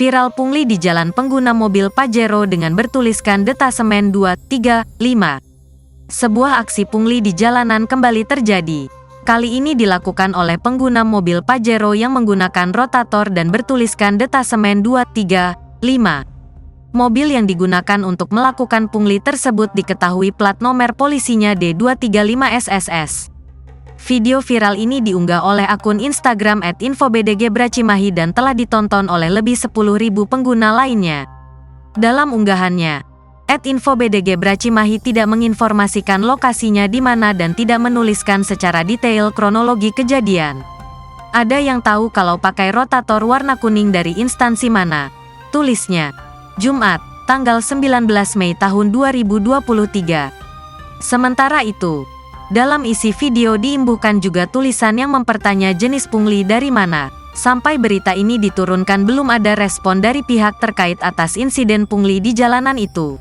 Viral pungli di jalan pengguna mobil Pajero dengan bertuliskan detasemen 235. Sebuah aksi pungli di jalanan kembali terjadi. Kali ini dilakukan oleh pengguna mobil Pajero yang menggunakan rotator dan bertuliskan detasemen 235. Mobil yang digunakan untuk melakukan pungli tersebut diketahui plat nomor polisinya D235SSS. Video viral ini diunggah oleh akun Instagram @infobdgbracimahi dan telah ditonton oleh lebih 10.000 pengguna lainnya. Dalam unggahannya, @infobdgbracimahi tidak menginformasikan lokasinya di mana dan tidak menuliskan secara detail kronologi kejadian. Ada yang tahu kalau pakai rotator warna kuning dari instansi mana? Tulisnya. Jumat, tanggal 19 Mei tahun 2023. Sementara itu, dalam isi video diimbuhkan juga tulisan yang mempertanya jenis pungli dari mana. Sampai berita ini diturunkan belum ada respon dari pihak terkait atas insiden pungli di jalanan itu.